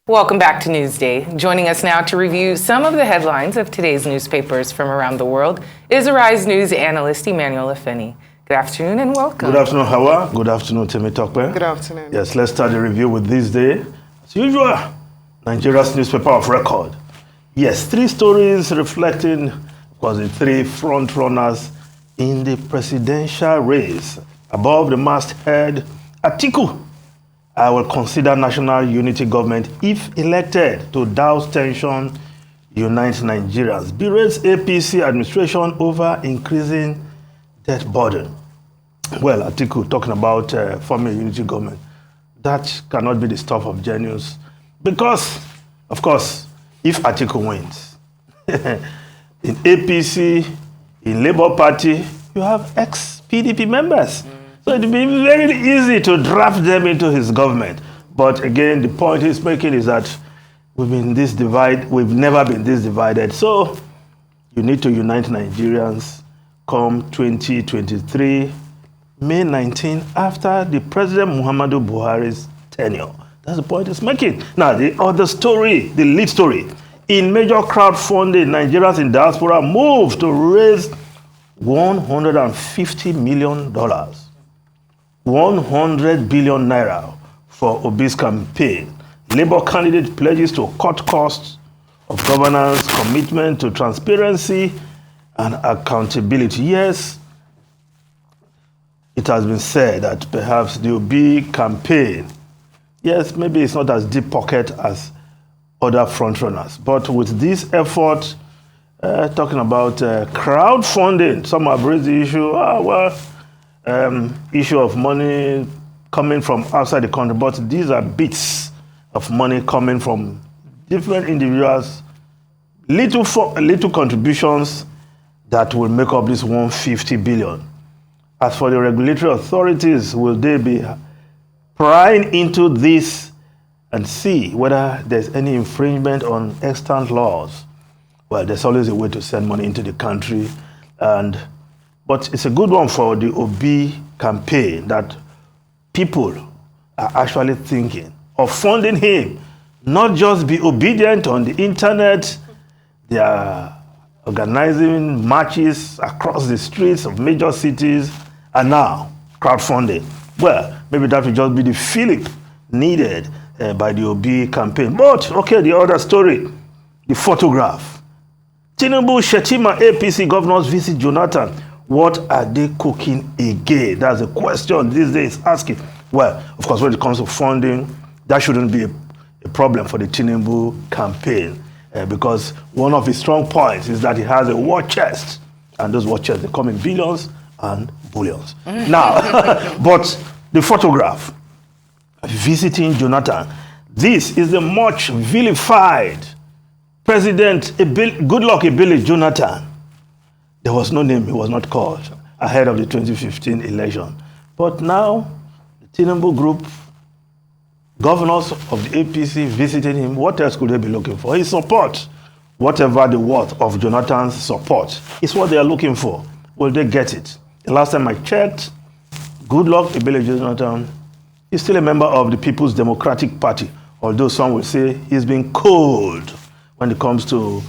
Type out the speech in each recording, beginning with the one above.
Welcome back to Newsday. Joining us now to review some of the headlines of today's newspapers from around the world is Arise News analyst Emmanuel Afeni. Good afternoon and welcome. Good afternoon, Hawa. Good afternoon, Temi Tokwe. Good afternoon. Yes, let's start the review with this day. As usual, Nigeria's newspaper of record. Yes, three stories reflecting, of course, the three front runners in the presidential race. Above the masthead, Atiku, I will consider national unity government if elected to douse tension, unite Nigerians. Berates APC administration over increasing debt burden. Well, Atiku talking about forming a unity government. That cannot be the stuff of genius because, of course, if Atiku wins, in APC, in Labour Party, you have ex-PDP members. So it will be very easy to draft them into his government. But again, the point he's making is that we've never been this divided. So you need to unite Nigerians come 2023, May 19, after the President Muhammadu Buhari's tenure. That's the point he's making. Now, the other story, the lead story, in major crowdfunding, Nigerians in diaspora moved to raise $150 million. 100 billion naira for Obi's campaign. Labour candidate pledges to cut costs of governance, commitment to transparency and accountability. Yes, it has been said that perhaps the Obi campaign, yes, maybe it's not as deep pocket as other frontrunners, but with this effort, talking about crowdfunding, some have raised the issue, issue of money coming from outside the country, but these are bits of money coming from different individuals, little contributions that will make up this 150 billion. As for the regulatory authorities, will they be prying into this and see whether there's any infringement on extant laws? Well, there's always a way to send money into the country, but it's a good one for the Obi campaign that people are actually thinking of funding him, not just be obedient on the internet. They are organizing marches across the streets of major cities and now crowdfunding. Well, maybe that will just be the fillip needed by the Obi campaign. But, okay, the other story, the photograph. Tinubu, Shetima, APC governors visit Jonathan. What are they cooking again? That's the question these days asking. Well, of course, when it comes to funding, that shouldn't be a problem for the Tinubu campaign because one of his strong points is that he has a war chest, and those war chests, they come in billions and billions. Now, but the photograph visiting Jonathan, this is the much vilified President Goodluck Ebele Jonathan. There was no name, he was not called ahead of the 2015 election. But now, the Tinubu group, governors of the APC visited him. What else could they be looking for? His support, whatever the worth of Jonathan's support, is what they are looking for. Will they get it? The last time I checked, Goodluck Ebele Jonathan is still a member of the People's Democratic Party, although some will say he's been cold when it comes to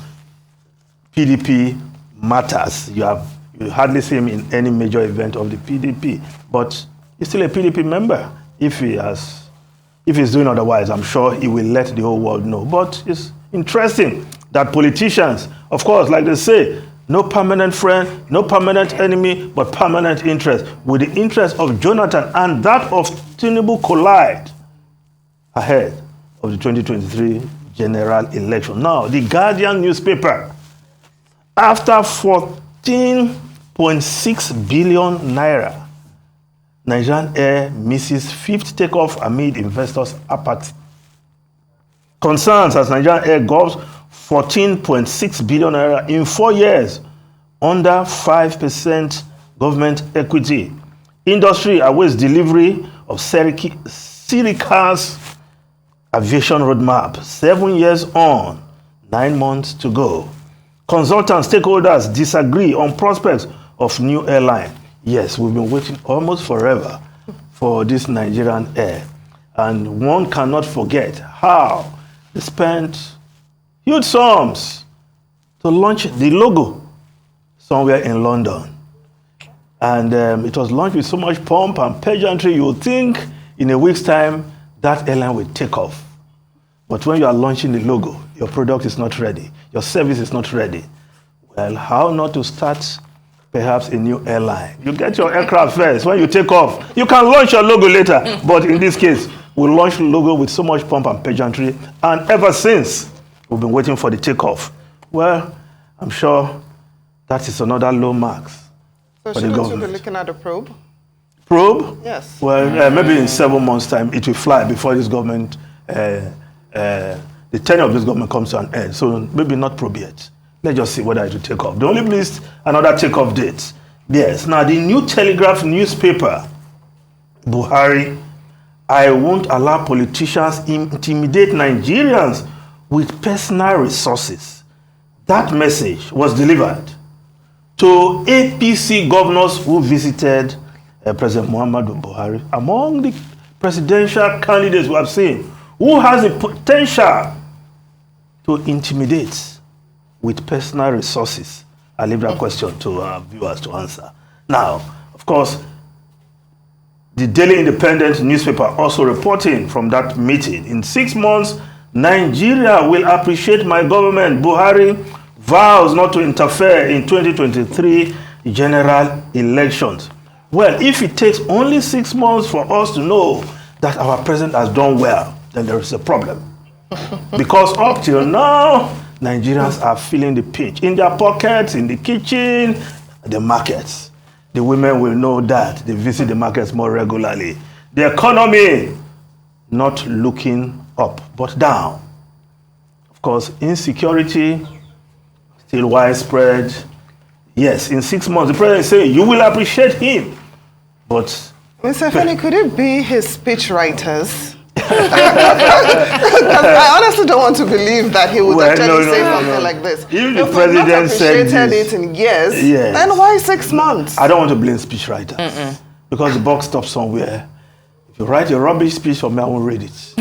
PDP matters. You hardly see him in any major event of the PDP, but he's still a PDP member. If he's doing otherwise, I'm sure he will let the whole world know. But it's interesting that politicians, of course, like they say, no permanent friend, no permanent enemy, but permanent interest. With the interest of Jonathan and that of Tinubu collide ahead of the 2023 general election. Now, the Guardian newspaper, after 14.6 billion naira, Nigerian Air misses fifth takeoff amid investors' apathy. Concerns as Nigerian Air gobs 14.6 billion naira in 4 years, under 5% government equity. Industry awaits delivery of Sirica's aviation roadmap. 7 years on, 9 months to go. Consultants, stakeholders disagree on prospects of new airline. Yes, we've been waiting almost forever for this Nigerian Air. And one cannot forget how They spent huge sums to launch the logo somewhere in London. And it was launched with so much pomp and pageantry, you would think in a week's time, that airline will take off. But when you are launching the logo, your product is not ready, your service is not ready. Well, how not to start perhaps a new airline? You get your aircraft first. When you take off, you can launch your logo later. But in this case, we launched the logo with so much pomp and pageantry. And ever since, we've been waiting for the takeoff. Well, I'm sure that is another low marks. So shouldn't you be looking at a probe? Probe? Yes. Well, maybe in 7 months' time, it will fly before this government, the tenure of this government comes to an end. So maybe not probe yet. Let's just see whether it will take off. They only missed another takeoff date. Yes. Now, the New Telegraph newspaper, Buhari, I won't allow politicians intimidate Nigerians with personal resources. That message was delivered to APC governors who visited President Muhammadu Buhari. Among the presidential candidates we have seen, who has the potential to intimidate with personal resources? I leave that question to our viewers to answer. Now, of course, the Daily Independent newspaper also reporting from that meeting. In 6 months, Nigeria will appreciate my government. Buhari vows not to interfere in 2023 general elections. Well, if it takes only 6 months for us to know that our president has done well, then there is a problem. Because up till now, Nigerians are feeling the pinch in their pockets, in the kitchen, the markets. The women will know that they visit the markets more regularly. The economy not looking up, but down. Of course, insecurity still widespread. Yes, in 6 months, the president is saying you will appreciate him. But Mr. Feni, could it be his speechwriters? I honestly don't want to believe that he would say something like this. If the president said this, it in years, then why 6 months? I don't want to blame speechwriters because the buck stops somewhere. If you write a rubbish speech for me, I won't read it.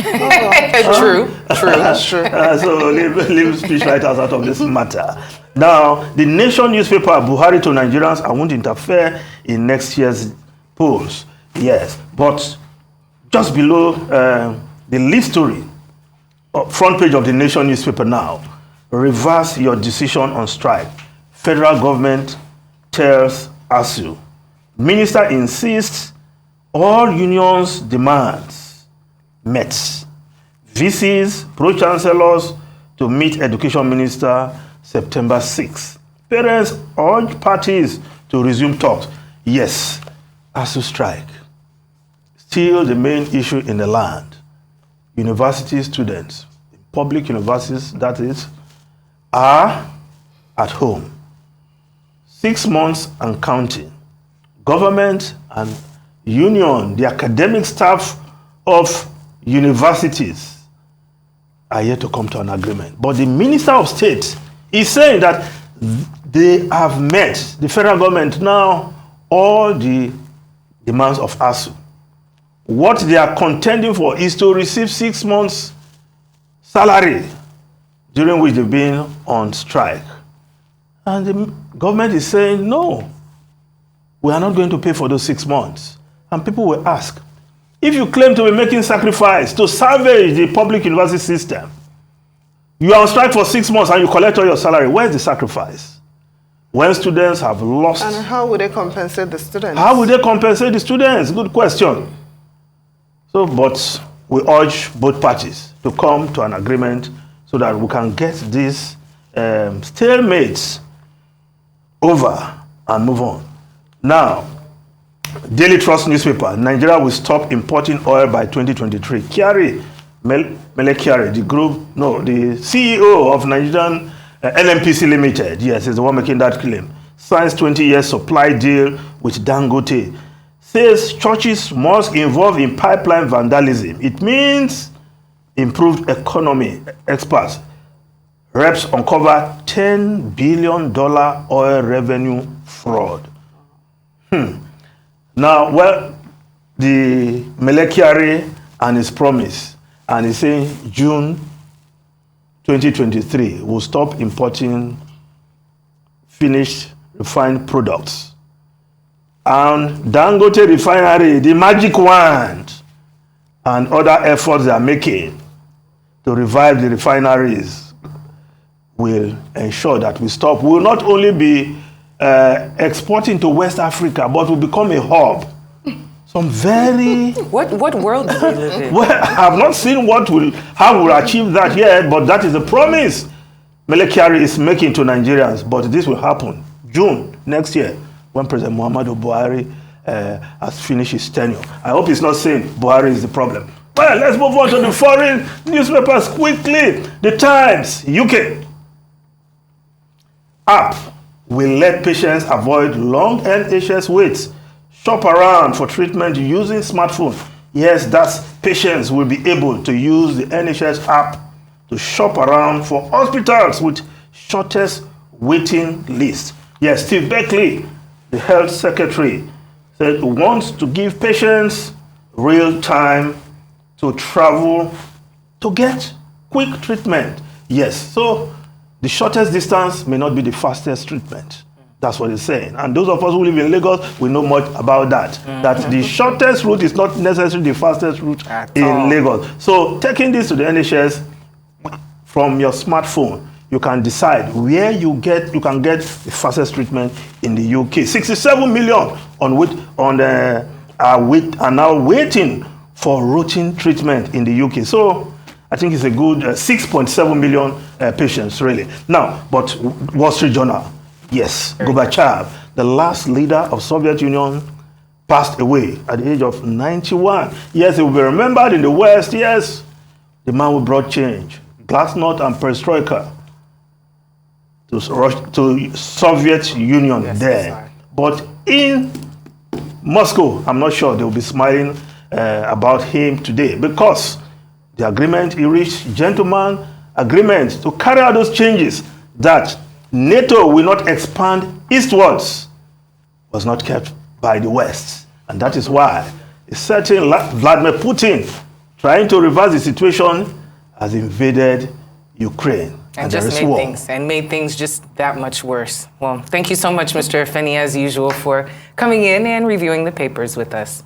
True. That's true. So leave speechwriters out of this matter. Now, the Nation newspaper, Buhari to Nigerians, I won't interfere in next year's polls. Yes, but just below the lead story, front page of the Nation newspaper now, reverse your decision on strike. Federal government tells ASU. Minister insists all unions' demands met. VCs, pro-chancellors to meet Education Minister September 6. Parents urge parties to resume talks. Yes, ASU strike. Still the main issue in the land. University students, public universities that is, are at home. 6 months and counting. Government and union, the academic staff of universities are yet to come to an agreement. But the Minister of State is saying that they have met, the federal government now, all the demands of ASU. What they are contending for is to receive 6 months' salary during which they've been on strike. And the government is saying, no, we are not going to pay for those 6 months. And people will ask, if you claim to be making sacrifice to salvage the public university system, you are on strike for 6 months and you collect all your salary, where's the sacrifice? When students have lost... And how would they compensate the students? How would they compensate the students? Good question. So, but we urge both parties to come to an agreement so that we can get these stalemates over and move on. Now, Daily Trust newspaper, Nigeria will stop importing oil by 2023. Mele Kyari, the CEO of Nigerian NNPC Limited, yes, is the one making that claim, signs 20-year supply deal with Dangote. Says churches must involve in pipeline vandalism. It means improved economy. Experts, reps uncover $10 billion oil revenue fraud. Now, well, the Mele Kyari and his promise, and he's saying June 2023, will stop importing finished refined products. And Dangote Refinery, the magic wand, and other efforts they are making to revive the refineries will ensure that we stop. We will not only be exporting to West Africa, but will become a hub. Some very... What world do we live in? Well, I have not seen how we'll achieve that yet, but that is a promise Mele Kyari is making to Nigerians. But this will happen June next year when President Muhammadu Buhari has finished his tenure. I hope he's not saying Buhari is the problem. Well, let's move on to the foreign newspapers quickly. The Times, UK. App will let patients avoid long NHS waits. Shop around for treatment using smartphone. Yes, that's patients will be able to use the NHS app to shop around for hospitals with shortest waiting list. Yes, Steve Beckley, the health secretary, said he wants to give patients real time to travel to get quick treatment. Yes, so the shortest distance may not be the fastest treatment. That's what he's saying. And those of us who live in Lagos, we know much about that. That the shortest route is not necessarily the fastest route in Lagos. So taking this to the NHS from your smartphone, you can decide where you can get the fastest treatment in the UK. 67 million are now waiting for routine treatment in the UK. So I think it's a good 6.7 million patients, really. Now, but Wall Street Journal, yes, Gorbachev, the last leader of Soviet Union, passed away at the age of 91. Yes, he will be remembered in the West. Yes, the man who brought change, glasnost and perestroika to Soviet Union there. But in Moscow, I'm not sure they will be smiling about him today, because the agreement he reached, gentleman agreement to carry out those changes that NATO will not expand eastwards, was not kept by the West. And that is why a certain Vladimir Putin, trying to reverse the situation, has invaded Ukraine. And just made things just that much worse. Well, thank you so much, Mr. Afeni, as usual, for coming in and reviewing the papers with us.